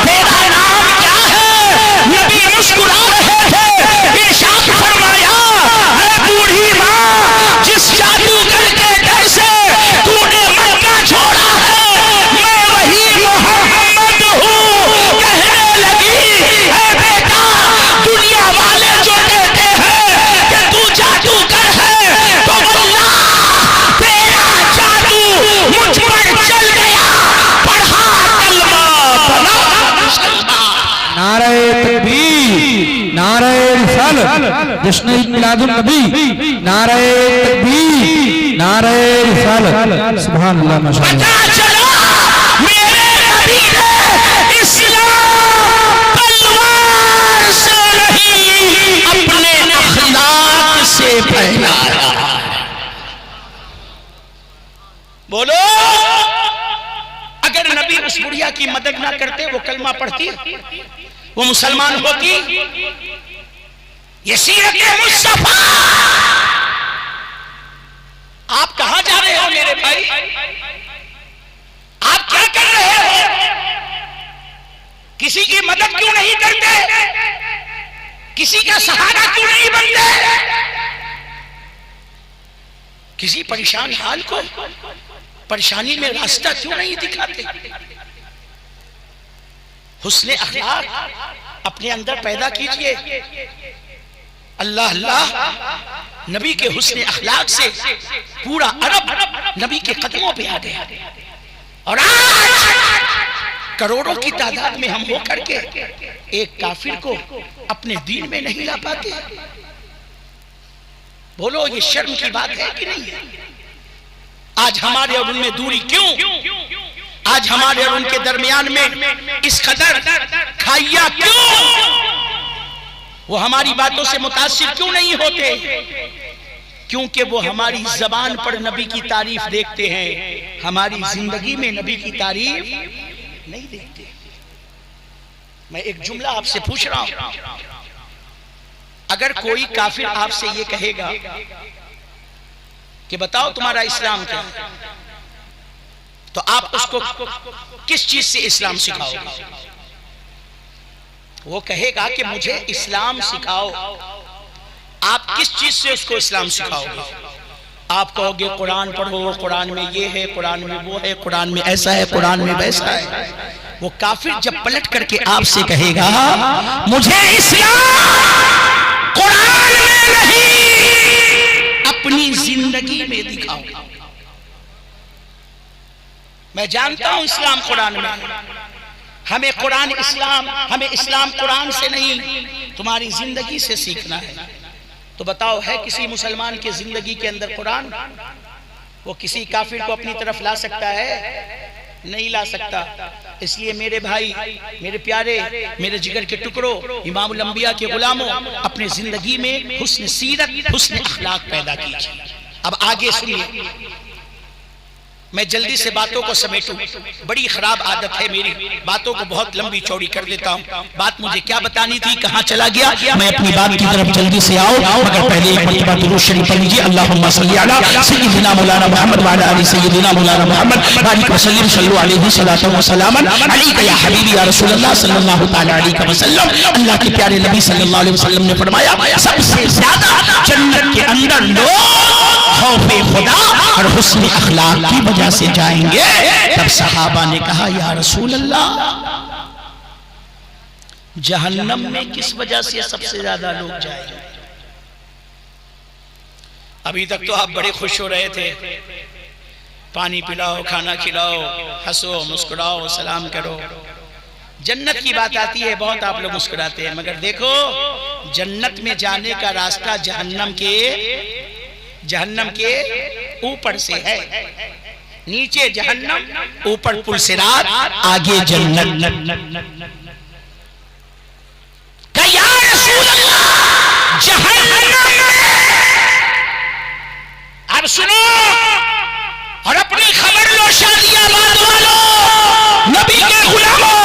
तेरा नाम क्या है? नबी मुस्कुरा रहे थे, इरशाद फरमाया, है बूढ़ी माँ जिस जादूगर के डर से तूने मक्का छोड़ा है, मैं वही मोहम्मद हूँ। कहने लगी, है बेटा दुनिया वाले जो कहते हैं कि तू जादूगर है, तो अल्लाह तेरा जादू मुझ पर चल गया, पढ़ा कलमा बना मुसलमान। नारे तकबीर, नारे रिसालत, जश्न मिलादुन नबी, नारे तकबीर, नारे रिसालत, सुभान अल्लाह माशाअल्लाह। पता चला मेरे नबी ने इस्लाम तलवार से नहीं अपने अखलाक से फैलाया। बोलो, अगर नबी उस बुढ़िया की मदद ना करते, वो कलमा पढ़ती, वो मुसलमान होती। ये सीरत मुस्तफा। आप कहां जा रहे हो मेरे भाई? आप क्या कर रहे हो? किसी की मदद क्यों नहीं करते? किसी का सहारा क्यों नहीं बनते? किसी परेशान हाल को परेशानी में रास्ता क्यों नहीं दिखाते? हुस्ने अखलाक अपने अंदर पैदा कीजिए। अल्लाह अल्लाह, नबी के हुस्ने अखलाक से पूरा अरब नबी के कदमों पे आ गया, और आज करोड़ों की तादाद में हम होकर के एक काफिर को अपने दीन में नहीं ला पाते। बोलो ये शर्म की बात है कि नहीं है? आज हमारे और उनमें दूरी क्यों? आज हमारे और उनके दरमियान में इस कदर खाइया क्यों? वो हमारी बातों से मुतासिर क्यों नहीं होते? क्योंकि वो हमारी जबान पर नबी की तारीफ देखते हैं, हमारी जिंदगी में नबी की तारीफ नहीं देखते। मैं एक जुमला आपसे पूछ रहा हूं, अगर कोई काफिर आपसे ये कहेगा कि बताओ तुम्हारा इस्लाम क्या है, तो आप उसको किस चीज से इस्लाम सिखाओगे? वो कहेगा कि मुझे इस्लाम सिखाओ। आप किस चीज से उसको इस्लाम सिखाओगे? आप कहोगे कुरान पढ़ो, कुरान में ये है, कुरान में वो है, कुरान में ऐसा है, कुरान में वैसा है। वो काफिर जब पलट करके आपसे कहेगा मुझे इस्लाम कुरान में नहीं अपनी जिंदगी में दिखाओ। मैं जानता हूं इस्लाम कुरान में, हमें कुरान इस्लाम, हमें इस्लाम कुरान से नहीं तुम्हारी जिंदगी से सीखना है। तो बताओ है किसी मुसलमान की जिंदगी के अंदर कुरान? वो किसी काफिर को अपनी तरफ ला सकता है? नहीं ला सकता। इसलिए मेरे भाई, मेरे प्यारे, मेरे जिगर के टुकड़ों, इमामुल अंबिया के गुलामों, अपने जिंदगी में हुस्न सीरत, हुस्न अखलाक पैदा कीजिए। अब आगे सुनिए, मैं जल्दी से बातों को समेटूं, बड़ी खराब आदत है मेरी, बातों को बहुत लंबी चौड़ी कर देता हूं। बात मुझे क्या बतानी थी, कहां चला गया मैं? अपनी बात की तरफ जल्दी से आओ, मगर पहले एक मरतबा दुरूद शरीफ पढ़ लीजिए। अल्लाहुम्मा सल्ली अला सय्यिदिना मौलाना मुहम्मद व अला आलि सय्यिदिना मौलाना मुहम्मद बारिक व सल्लिम सल्लु अलैहि सलातन व सलामन अलैका या हबीबी या रसूलल्लाह सल्लल्लाहु तआला अलैहि वसल्लम। अल्लाह के प्यारे नबी सल्लल्लाहु अलैहि वसल्लम ने फरमाया सबसे ज्यादा जन्नत के अंदर लोग खौफे खुदा और हुस्न अखलाक की वजह से जाएंगे। तब सहाबा ने कहा या रसूल अल्लाह, जहन्नम में किस वजह से सबसे ज्यादा लोग जाएंगे? अभी तक तो आप बड़े खुश हो रहे थे, पानी पिलाओ, खाना खिलाओ, हंसो, मुस्कुराओ, सलाम करो। जन्नत की बात आती है बहुत आप लोग मुस्कुराते हैं, मगर देखो जन्नत में जाने का रास्ता जहन्नम के ऊपर से है। नीचे जहन्नम, ऊपर पुलसिरात, आगे जन्नत। या रसूल अल्लाह, जहन्नम अब सुनो और अपनी खबर लो शादियाबाद वालों, नबी के गुलामों,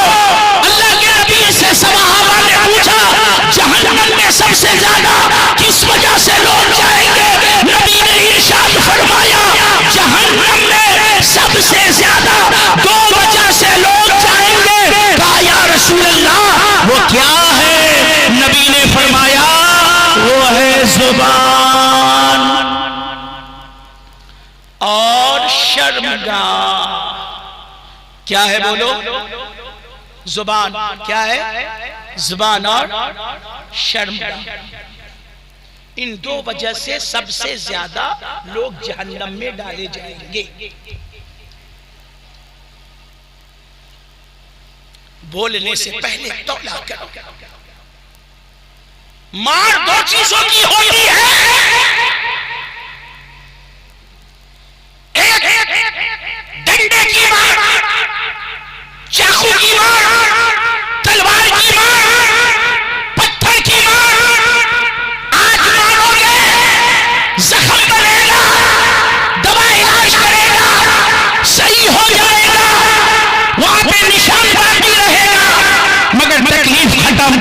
अल्लाह के नबी से सहाबा ने पूछा जहन्नम में सबसे ज्यादा किस वजह से लोग जाएंगे? नबी ने इरशाद फरमाया जहन्नम में सबसे ज्यादा दो वजह से लोग जाएंगे। कहा या रसूल अल्लाह वो क्या है? नबी ने फरमाया वो है जुबान और शर्मगाह। क्या है बोलो? जुबान क्या है? जुबान और शर्मगाह। इन दो वजह से सबसे ज्यादा लोग जहन्नम में डाले जाएंगे। बोलने से पहले तौला करो। मार दो चीजों की होती है, एक डंडे की मार, चाकू की मार, तलवार की मार, पत्थर की मार। आज मारोगे जख्म बनेगा, दवा इलाज करेगा, सही हो जाएगा, वहां पे निशान बाकी रहेगा, मगर तकलीफ खत्म,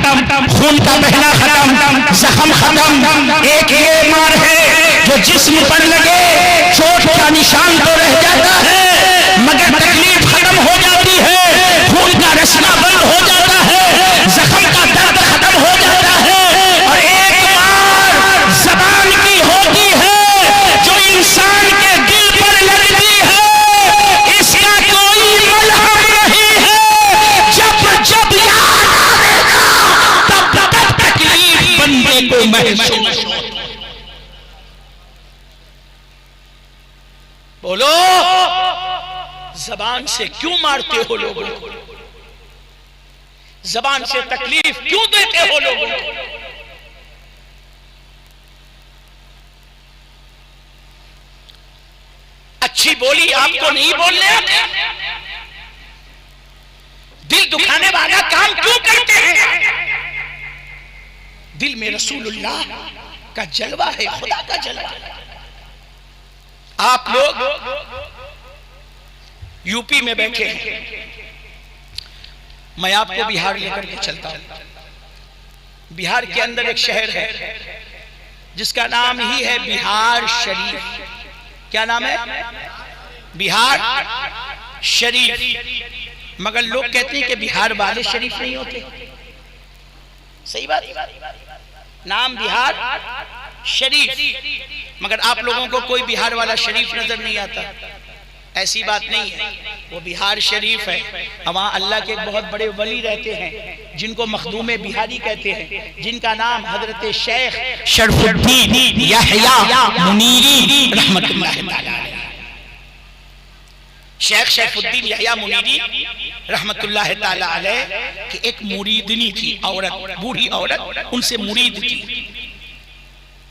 खून का बहना खत्म, जख्म खत्म। एक ये मार है जो जिस्म पर लगे चोट का निशान तो रह जाता है, मगर तकलीफ खत्म हो जाती है, खून का रसना बंद हो जाता है, जख्म का दर्द खत्म हो जाता है। और एक मार जबान की होती है जो इंसान के दिल पर लगती है, इसका कोई मलहम नहीं है। जब जब याद आएगा तब तब तकलीफ बंदे को महसूस होती। बोलो जबान से क्यों मारते हो लोगों को? जबान से तकलीफ क्यों देते हो लोगों को? अच्छी बोली आपको नहीं बोलने आती? दिल दुखाने वाला काम क्यों करते हैं? दिल में रसूलुल्लाह का जलवा है, खुदा का जलवा। आप लोग यूपी में बैठे हैं, मैं आपको बिहार लेकर के चलता हूं। बिहार के अंदर एक शहर है जिसका नाम ही है बिहार शरीफ। क्या नाम है? बिहार शरीफ। मगर लोग कहते हैं कि बिहार वाले शरीफ नहीं होते। सही बात। नाम बिहार शरीफ, मगर आप लोगों को कोई बिहार वाला शरीफ नजर नहीं आता। ऐसी बात नहीं है, वो बिहार शरीफ है। वहाँ अल्लाह के एक बहुत बड़े वली रहते हैं जिनको मखदूम बिहारी कहते हैं, जिनका नाम हजरत शेख शरफुद्दीन यहया मुनीरी रहमतुल्लाह अलैह। शेख शरफुद्दीन यहया मुनीरी रहमतुल्लाह ताला अलैह की एक मुरीदनी थी, औरत, बूढ़ी औरत, उनसे मुरीद थी।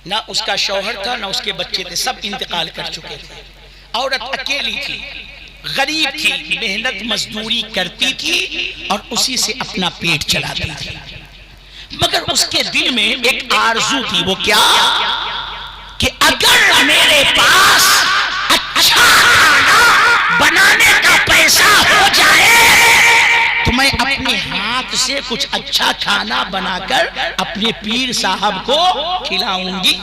ना उसका शौहर था ना उसके बच्चे थे, सब इंतकाल कर चुके थे। औरत अकेली थी, गरीब थी, मेहनत मजदूरी करती थी और उसी से अपना पेट चलाती थी। मगर उसके दिल में एक आरज़ू थी। वो क्या? कि अगर मेरे पास अच्छा खाना बनाने का पैसा हो जाए तो मैं अपने हाथ से कुछ अच्छा खाना बनाकर अपने पीर साहब को खिलाऊंगी।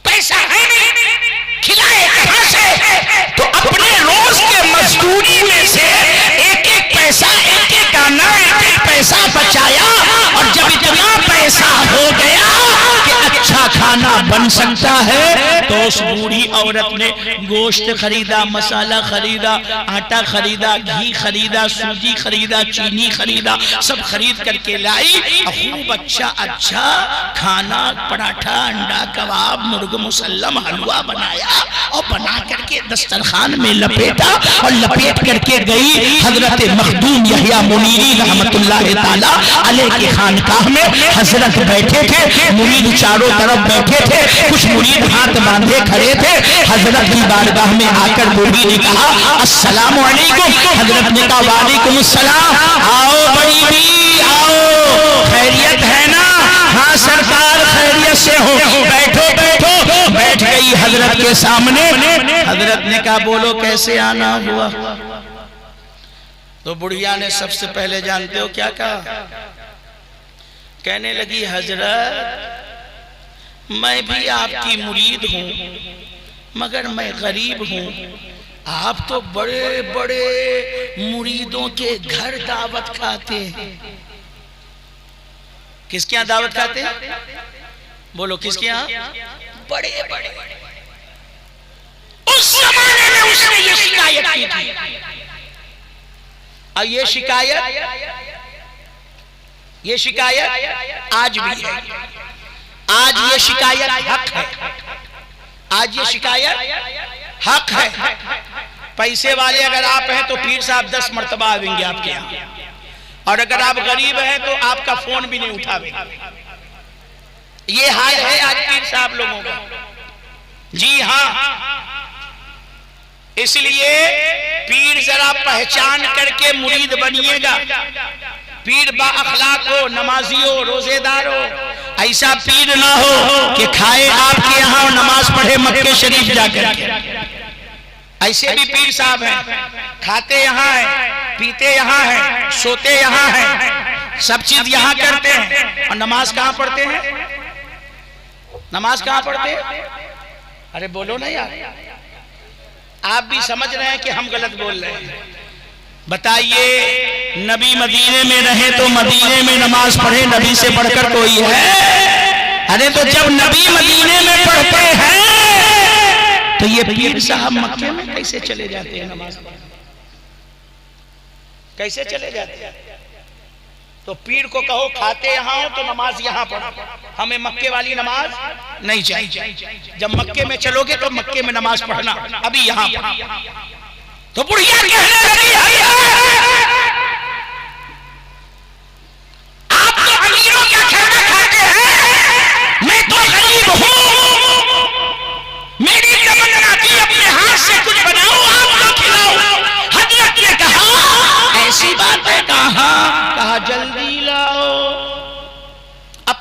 पैसा है नहीं, खिलाए कहां से? तो अपने रोज के मजदूरी में से एक एक पैसा, एक एक आना, एक एक पैसा बचाया। और जब इतना पैसा हो गया कि अच्छा खाना बन सकता है, तो उस बूढ़ी औरत ने गोश्त खरीदा, मसाला खरीदा, आटा खरीदा, घी खरीदा, सूजी खरीदा, चीनी खरीदा, सब खरीद करके लाई। खूब अच्छा खाना, पराठा, अंडा कबाब, मुर्ग मुसल्लम, हलवा बनाया और बना करके दस्तरखान में लपेटा और लपेट करके गई हजरत मखदूम यहया मुनीरी रहमतुल्लाह ताला अलैह की खानकाह में। हजरत बैठे थे, मुरीद चारों तरफ बैठे थे, कुछ मुरीद हाथ बांधे खड़े थे। हजरत की बारगाह में आकर बूढ़ी ने कहा, अस्सलाम वालेकुम। हजरत ने कहा, वालेकुम अस्सलाम। आओ बड़ी भी, आओ, खैरियत है ना? हाँ सरकार, खैरियत से हो, बैठो बैठो। बैठ गई हजरत के सामने। हजरत ने कहा, बोलो कैसे आना हुआ? तो बुढ़िया ने सबसे पहले जानते हो क्या कहा? कहने लगी, हजरत मैं भी आपकी मुरीद हूं, मगर मैं गरीब हूं। आप तो बड़े बड़े मुरीदों के घर दावत खाते हैं। किसके यहाँ दावत खाते हैं? बोलो किसके यहाँ? बड़े बड़े। उस जमाने में उसने ये शिकायत की थी। और ये शिकायत आज भी है। आज ये शिकायत हक है। आज ये शिकायत हक है। पैसे वाले अगर आप हैं तो पीर साहब 10 मर्तबा आवेंगे आपके यहाँ, और अगर आप गरीब हैं तो आपका फोन भी नहीं उठावेंगे। ये हाल है आज पीर साहब लोगों का। जी हाँ, इसलिए पीर जरा पहचान करके मुरीद बनिएगा। पीर बा अखलाक हो, नमाजी हो, रोजेदार हो। ऐसा पीर ना हो कि खाए आपके यहाँ और नमाज पढ़े मक्के शरीफ जाकर। ऐसे भी पीर साहब हैं, खाते यहाँ हैं, पीते यहाँ हैं, सोते यहाँ हैं, सब चीज यहाँ करते हैं, और नमाज कहाँ पढ़ते हैं? नमाज कहाँ पढ़ते हैं? अरे बोलो ना यार, आप भी समझ रहे हैं कि हम गलत बोल रहे हैं। बताइए, नबी मदीने में रहे तो मदीने में नमाज पढ़े, नबी से बढ़कर कोई है? अरे तो जब नबी मदीने में पढ़ते हैं तो ये पीर साहब मक्के में कैसे चले जाते हैं नमाज पढ़ने? कैसे चले जाते हैं? तो पीर को कहो खाते यहाँ हो तो नमाज यहाँ पढ़ो, हमें मक्के वाली नमाज नहीं चाहिए। जब मक्के में चलोगे तो मक्के में नमाज पढ़ना, अभी यहाँ तो बुढ़िया कहने लगी, आप तो अमीरों का खाना खाते हैं, मैं तो गरीब हूँ। मेरी तमन्ना थी अपने हाथ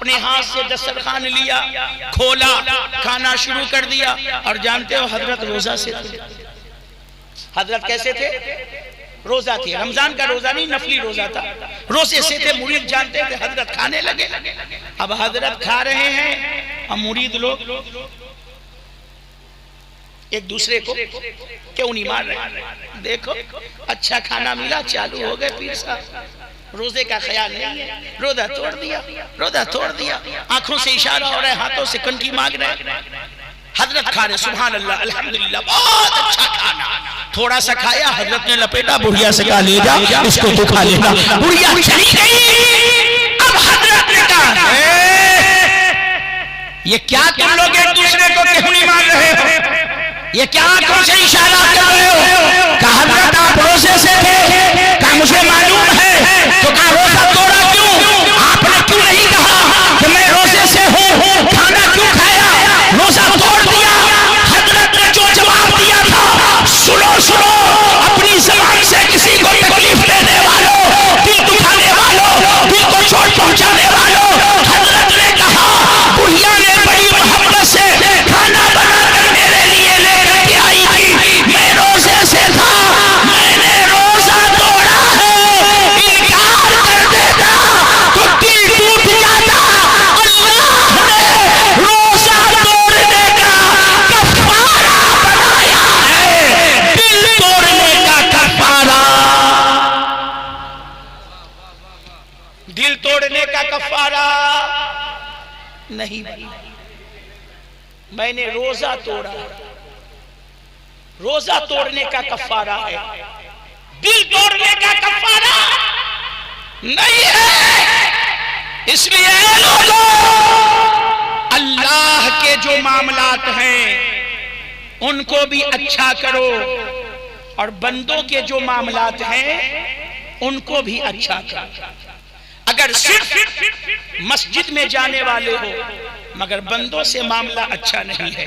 अपने हाथ से दस्तरखान लिया, खोला, खाना शुरू कर दिया। और जानते हो हजरत रोजा से थे। हजरत कैसे थे? रोजा थे। रमजान का रोजा नहीं, नफली रोजा था। रोजे से थे। मुरीद जानते थे। हजरत खाने लगे। अब हजरत खा रहे हैं और मुरीद लोग एक दूसरे को क्यों नहीं मार रहे? देखो अच्छा खाना मिला, चालू हो गए पीर साहब। रोजे का ख्याल नहीं है, रोजा तोड़ दिया, रोजा तोड़ दिया। आंखों से इशारा हो रहा है, हाथों से कंठी मांग रहे। हजरत खा रहे, सुभान अल्लाह, अल्हम्दुलिल्लाह, बहुत अच्छा खाना। थोड़ा सा खाया, हजरत ने लपेटा, बुढ़िया से कहा ले जा, इसको तो खा लेना। बुढ़िया चली गई। अब हजरत ने कहा ये क्या तुम लोग एक दूसरे को क्यों नहीं मार रहे हो? ये क्या आंखों से इशारा कर रहे हो? कहा हजरत आप रोजे से थे? कहा मुझे मालूम है। तो कहा रोजा तोड़ा क्यों? आपने क्यों नहीं कहा कि मैं रोजे से हूँ? खाना क्यों खाया? रोजा तोड़ दिया। हजरत ने जो जवाब दिया था, सुनो सुनो, अपनी ज़बान से किसी को तकलीफ देने वालों, दिल दुखाने वालों, दिल को चोट पहुंचाने वालों, हजरत ने कहा बुढ़िया ने बड़ी मोहब्बत से खाना बनाकर मेरे लिए लेकर के आई थी। मैं रोजे से था, मैंने रोजा तोड़ा है। इनकार कर देता तो दिल टूट जाता। अल्लाह ने रोजा तोड़ने का कफारा बनाया है। दिल तोड़ने का कफारा, दिल तोड़ने का कफारा नहीं भाई। मैंने रोजा तोड़ा, रोजा तोड़ने का कफारा है, दिल तोड़ने का कफारा नहीं है। इसलिए लोगों, अल्लाह के जो मामलात हैं उनको भी अच्छा करो, और बंदों के जो मामलात हैं उनको भी अच्छा करो। अगर सिर्फ मस्जिद में जाने वाले हो मगर बंदों से मामला अच्छा नहीं है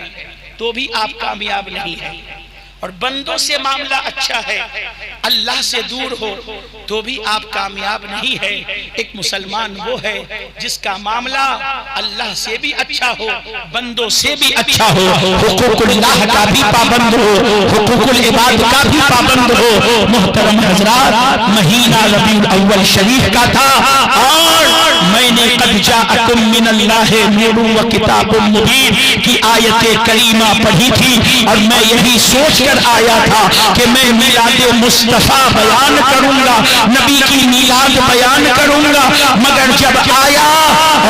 तो भी आप कामयाब नहीं है। और बंदों से मामला अच्छा है, अल्लाह से दूर हो तो भी आप कामयाब नहीं है। एक मुसलमान वो है जिसका मामला अल्लाह से भी अच्छा हो, बंदों से भी अच्छा हो, हुकूकुल्लाह का भी पाबंद हो, हुकूकुल इबाद का भी पाबंद हो। मोहतरम हजरात, महीना रबीउल अव्वल शरीफ का था और मैंने कद जाअकुम मिनल्लाहि नूरुन व किताबुम मुबीन की आयत करीमा पढ़ी थी और मैं यही सोच आया था कि मैं मिलाद मुस्तफा बयान करूंगा, नबी की मिलाद बयान करूंगा। मगर जब आया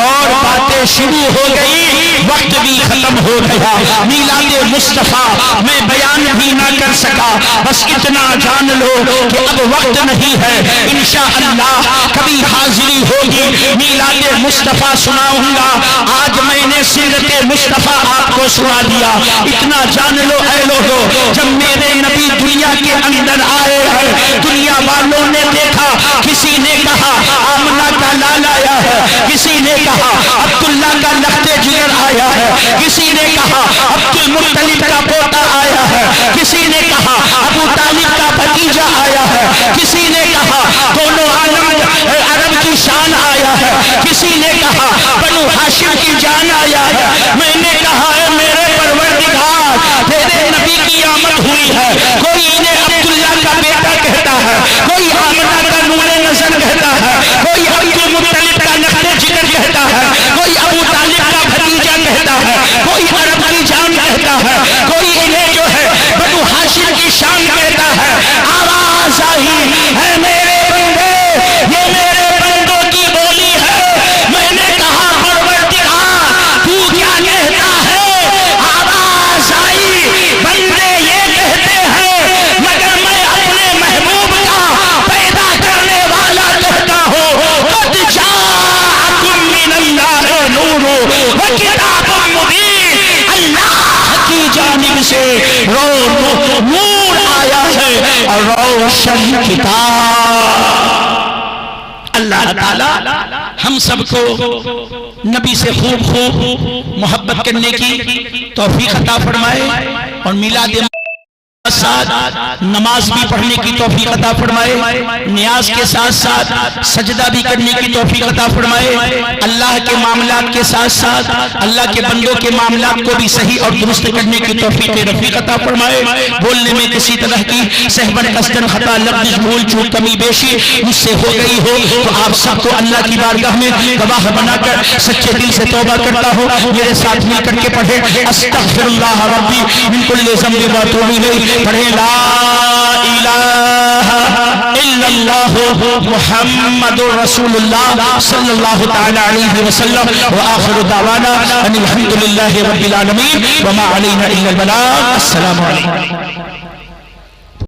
और बातें शुरू हो गई, वक्त भी खत्म हो गया। मिलाद मुस्तफा मैं बयान भी ना कर सका। बस इतना जान लो कि अब वक्त नहीं है, इंशाअल्लाह कभी हाजिरी होगी, मिलाद मुस्तफा सुनाऊंगा। आज मैंने सीरत मुस्तफा आपको सुना दिया। इतना जान लो ऐ लोगों, जब मेरे नबी दुनिया के अंदर आए हैं, दुनिया वालों ने देखा, किसी ने कहा आमना का लाल आया है, किसी ने कहा अब्दुल्ला का लख्ते जिगर आया है, किसी ने कहा अब्दुल मुत्तलिब का पोता आया है, किसी ने कहा अबू तालिब का भतीजा आया है, किसी ने कहा दोनों आलम अरब की शान आया है, किसी ने कहा बनु हाशिम की जान आया है। मैंने कहा है मेरे परवरदिगार, तेरे नबी की आमद हुई है। कोई इन्हें अब्दुल्ला का बेटा कहता है, कोई आमना का नूरे नजर कहता है, कोई अब्दुल मुत्तलिब का लख्ते जिगर कहता है, कोई अबू तालिब का भतीजा कहता है, कोई अरब की जान कहता है, कोई इन्हें जो है बनु हाशिम की शान कहता है। आवाज आई है मेरे बंदे, ये मेरे बंदों की बोली है। मैंने कहा परवरदिगार तू क्या कहता है? आवाज आई बंदे ये कहते हैं, मगर मैं अपने महबूब का पैदा करने वाला कहता हूँ, कद जाअकुम मिनल्लाहि नूरुन व किताबुम मुबीन। अल्लाह की जानिब से नूर आया है और रोशन किताब। अल्लाह ताला हम सबको नबी से खूब खूब मोहब्बत करने की तौफीक अता फरमाए और मिलाद साथ नमाज भी पढ़ने की तौफीक अता फरमाए, नियाज के साथ साथ सजदा भी करने की तौफीक अता फरमाए। अल्लाह के मामलात के साथ साथ अल्लाह के बंदों के मामलात को भी सही और दुरुस्त करने की तौफीक रफीक अता फरमाए। बोलने में किसी तरह की सहवन कसदन खता लफ्ज़ भूल चूक कमी बेशी मुझसे हो गई हो तो आप सबको अल्लाह की बारगाह में गवाह बनाकर सच्चे दिल से तौबा करता हूँ। मेरे साथ मिलकर के पढ़े अस्तगफिरुल्लाह रब्बी मिन कुल्लि ज़ंबि व अतूबु इलैह। पढ़े ला इलाहा इल्लल्लाह मुहम्मदुर रसूलुल्लाह सल्लल्लाहु तआला अलैहि वसल्लम व आखिरु दावाना अनिल हम्दुलिल्लाहि रब्बिल आलमीन व मा अलैना इल्लल बलाग। अस्सलामु अलैकुम।